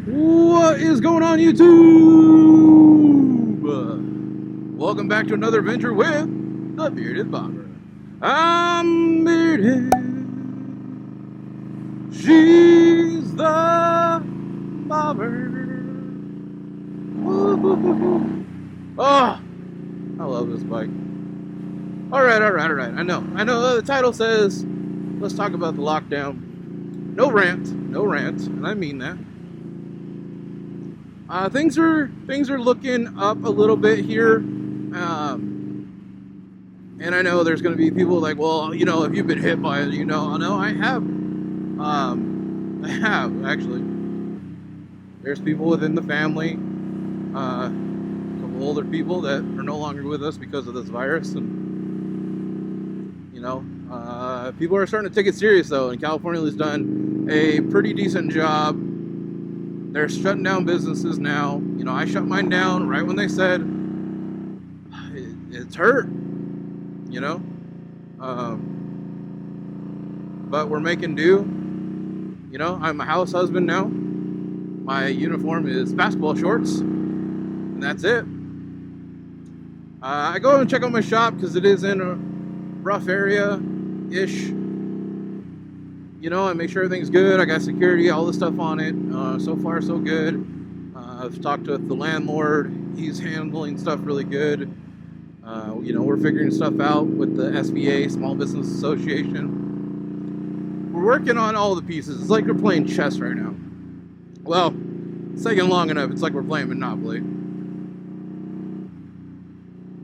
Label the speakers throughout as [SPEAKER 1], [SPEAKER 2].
[SPEAKER 1] What is going on, YouTube? Welcome back to another adventure with the Bearded Bobber. I'm bearded. She's the bobber. Oh, I love this bike. All right. I know. The title says, let's talk about the lockdown. No rant, and I mean that. Things are looking up a little bit here, and I know there's going to be people like, well, you know, if you've been hit by it, you know. No, I have actually. There's people within the family, a couple older people that are no longer with us because of this virus, and you know, people are starting to take it serious though. And California has done a pretty decent job. They're shutting down businesses now. You know, I shut mine down right when they said it's hurt, you know. But we're making do. You know, I'm a house husband now. My uniform is basketball shorts, and that's it. I go and check out my shop because it is in a rough area-ish. You know, I make sure everything's good. I got security, all this stuff on it. So far, so good. I've talked with the landlord. He's handling stuff really good. You know, we're figuring stuff out with the SBA, Small Business Association. We're working on all the pieces. It's like we're playing chess right now. Well, it's taking long enough. It's like we're playing Monopoly.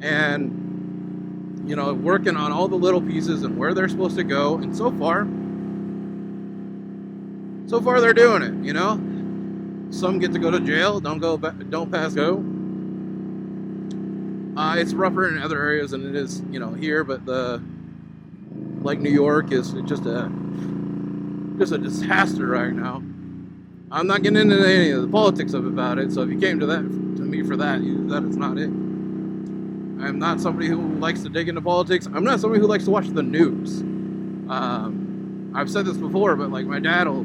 [SPEAKER 1] And, you know, working on all the little pieces and where they're supposed to go. And so far they're doing it, you know. Some get to go to jail, don't pass go. It's rougher in other areas than it is, you know, here, but like New York is just a disaster right now. I'm not getting into any of the politics about it, so if you came to me for that, that is not it. I'm not somebody who likes to dig into politics. I'm not somebody who likes to watch the news. I've said this before, but like my dad will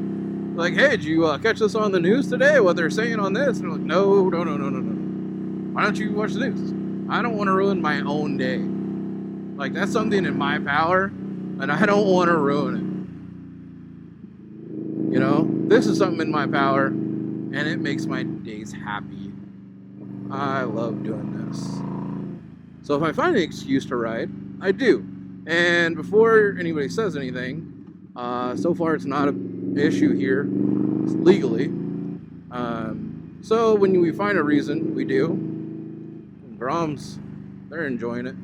[SPEAKER 1] like, hey, did you catch this on the news today? What they're saying on this? And I'm like, no. Why don't you watch the news? I don't want to ruin my own day. Like, that's something in my power, and I don't want to ruin it. You know, this is something in my power, and it makes my days happy. I love doing this. So if I find an excuse to ride, I do. And before anybody says anything, so far it's not an issue here legally. So when we find a reason, we do. And Groms, they're enjoying it.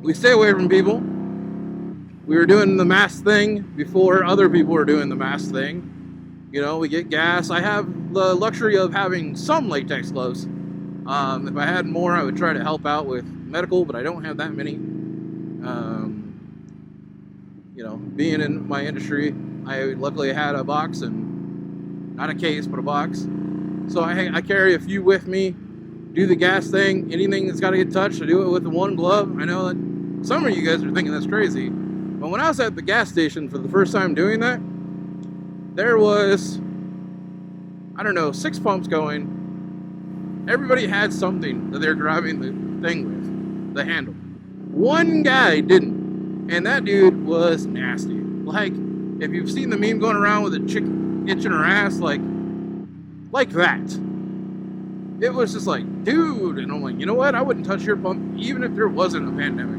[SPEAKER 1] We stay away from people. We were doing the mask thing before other people were doing the mask thing. You know, we get gas. I have the luxury of having some latex gloves. If I had more, I would try to help out with medical, but I don't have that many. You know, being in my industry, I luckily had a box, and not a case, but a box. So I carry a few with me, do the gas thing, anything that's got to get touched, I do it with the one glove. I know that some of you guys are thinking that's crazy, but when I was at the gas station for the first time doing that, there was, I don't know, 6 pumps going. Everybody had something that they're grabbing the thing with, the handle. One guy didn't. And that dude was nasty. Like, if you've seen the meme going around with a chick itching her ass, like that. It was just like, dude. And I'm like, you know what? I wouldn't touch your pump even if there wasn't a pandemic.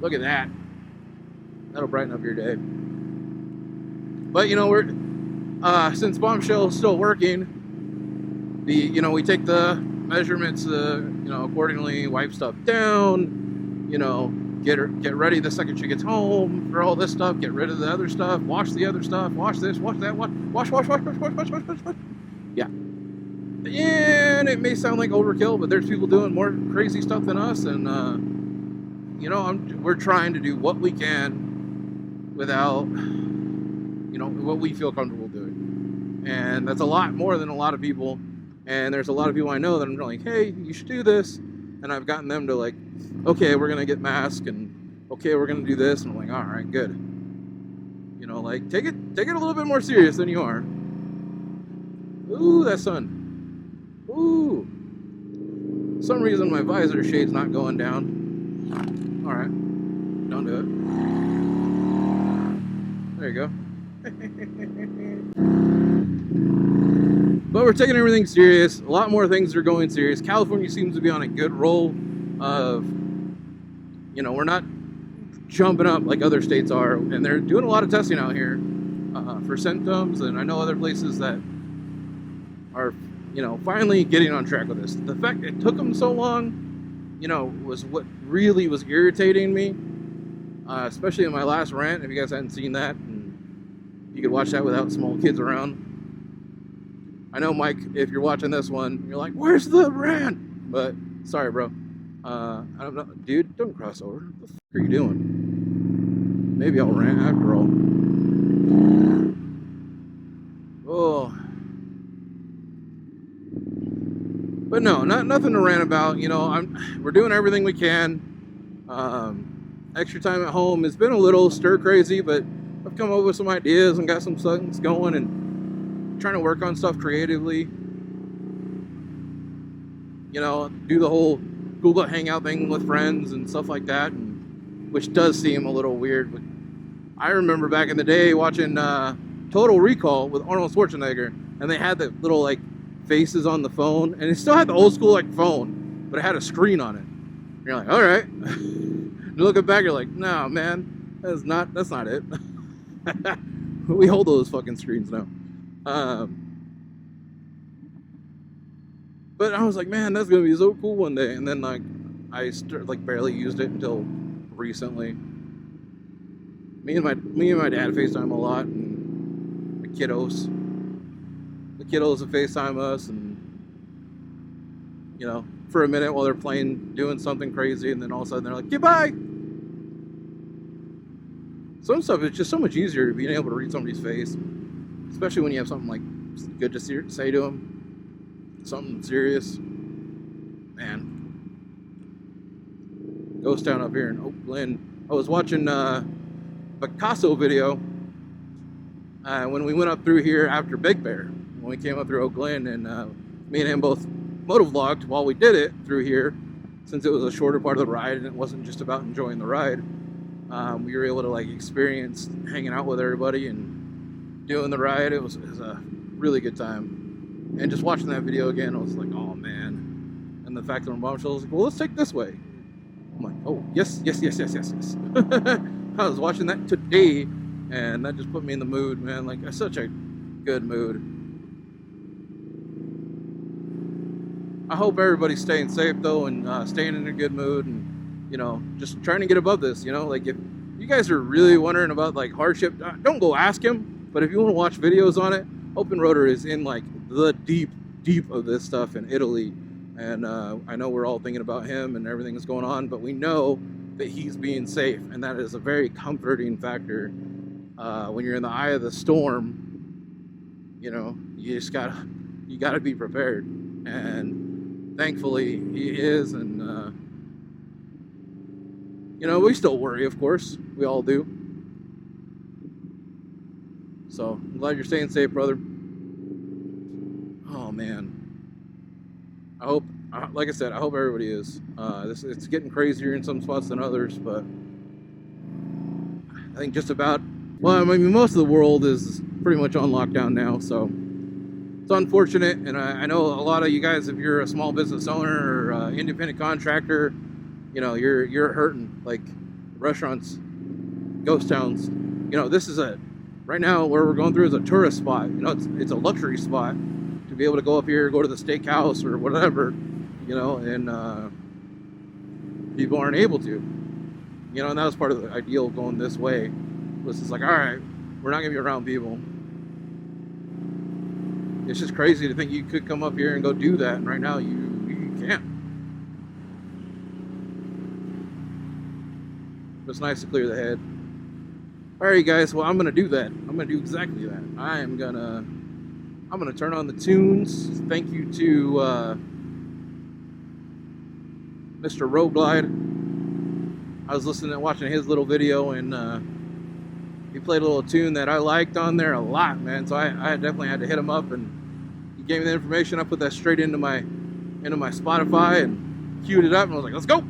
[SPEAKER 1] Look at that. That'll brighten up your day. But, you know, we're since Bombshell's still working, we take the measurements, accordingly, wipe stuff down. You know, get ready the second she gets home for all this stuff. Get rid of the other stuff. Wash the other stuff. Wash this. Wash that. Wash. Yeah. And it may sound like overkill, but there's people doing more crazy stuff than us, and we're trying to do what we can without, what we feel comfortable doing, and that's a lot more than a lot of people. And there's a lot of people I know that I'm like, hey, you should do this. And I've gotten them to like, okay, we're going to get masks, and okay, we're going to do this. And I'm like, all right, good. You know, like take it a little bit more serious than you are. Ooh, that sun. Ooh. For some reason my visor shade's not going down. All right, don't do it. There you go. But we're taking everything serious. A lot more things are going serious. California seems to be on a good roll of, you know, we're not jumping up like other states are, and they're doing a lot of testing out here for symptoms, and I know other places that are, you know, finally getting on track with this. The fact it took them so long, you know, was what really was irritating me, especially in my last rant. If you guys hadn't seen that, and you could watch that without small kids around. I know, Mike, if you're watching this one, you're like, where's the rant? But sorry, bro. I don't know. Dude, don't cross over. What the fuck are you doing? Maybe I'll rant after all. Oh. But no, nothing to rant about. You know, we're doing everything we can. Extra time at home has been a little stir crazy, but I've come up with some ideas and got some things going and trying to work on stuff creatively. You know, do the whole Google Hangout thing with friends and stuff like that, which does seem a little weird. But I remember back in the day watching Total Recall with Arnold Schwarzenegger, and they had the little like faces on the phone, and it still had the old school like phone, but it had a screen on it. And you're like, all right. You look back, you're like, no, man, that's not it. We hold those fucking screens now. But I was like, man, that's gonna be so cool one day. And then like I barely used it until recently. Me and my dad FaceTime a lot, and the kiddos would FaceTime us, and you know, for a minute while they're playing, doing something crazy, and then all of a sudden they're like, goodbye. Some stuff is just so much easier being able to read somebody's face, especially when you have something like good to say to them, something serious. Man, ghost town up here in Oak Glen. I was watching Picasso video when we went up through here after Big Bear, when we came up through Oak Glen, and me and him both motovlogged while we did it through here, since it was a shorter part of the ride and it wasn't just about enjoying the ride. We were able to like experience hanging out with everybody and doing the ride. It was a really good time. And just watching that video again, I was like, oh man. And the fact that my mom was like, well, let's take this way. I'm like, oh, yes. I was watching that today, and that just put me in the mood, man. Like, such a good mood. I hope everybody's staying safe, though, and staying in a good mood, and, you know, just trying to get above this, you know? Like, if you guys are really wondering about, like, hardship, don't go ask him, but if you want to watch videos on it, Open Rotor is in, like, the deep of this stuff in Italy. And I know we're all thinking about him and everything that's going on, but we know that he's being safe, and that is a very comforting factor. When you're in the eye of the storm, you know, you gotta be prepared. And thankfully he is, and you know, we still worry, of course, we all do. So I'm glad you're staying safe, brother. Oh man, I hope, like I said, I hope everybody is. It's getting crazier in some spots than others, but I think just about, well, I mean, most of the world is pretty much on lockdown now, so it's unfortunate. And I know a lot of you guys, if you're a small business owner or independent contractor, you know, you're hurting. Like restaurants, ghost towns, you know, this is right now where we're going through is a tourist spot. You know, it's a luxury spot to be able to go up here, go to the steakhouse or whatever, you know, and people aren't able to, you know, and that was part of the ideal of going this way. Was just like, all right, we're not gonna be around people. It's just crazy to think you could come up here and go do that, and right now you can't. It's nice to clear the head. All right, guys. Well, I'm gonna do that. I'm gonna do exactly that. I'm gonna turn on the tunes. Thank you to Mr. Roguelide. I was watching his little video, and he played a little tune that I liked on there a lot, man. So I definitely had to hit him up, and he gave me the information. I put that straight into my Spotify and queued it up, and I was like, let's go.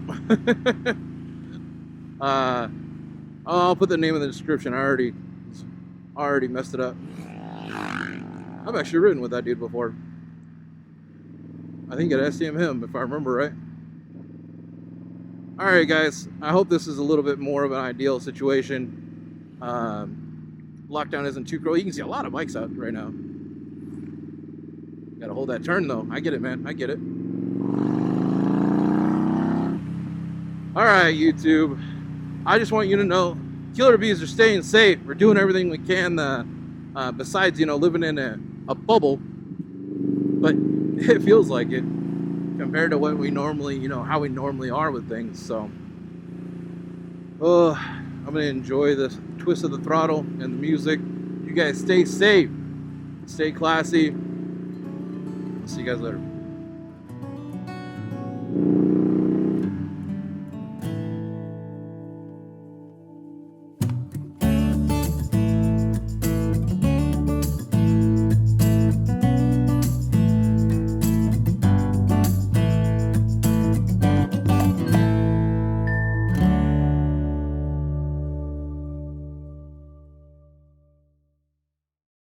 [SPEAKER 1] I'll put the name in the description. I already messed it up. I've actually ridden with that dude before. I think at STM him, if I remember right. Alright guys, I hope this is a little bit more of an ideal situation. Lockdown isn't too cruel. You can see a lot of bikes out right now. Gotta hold that turn though. I get it, man. I get it. Alright, YouTube. I just want you to know, killer bees are staying safe. We're doing everything we can besides, you know, living in a bubble. But it feels like it compared to what we normally, you know, how we normally are with things. So, I'm gonna enjoy the twist of the throttle and the music. You guys stay safe, stay classy. I'll see you guys later.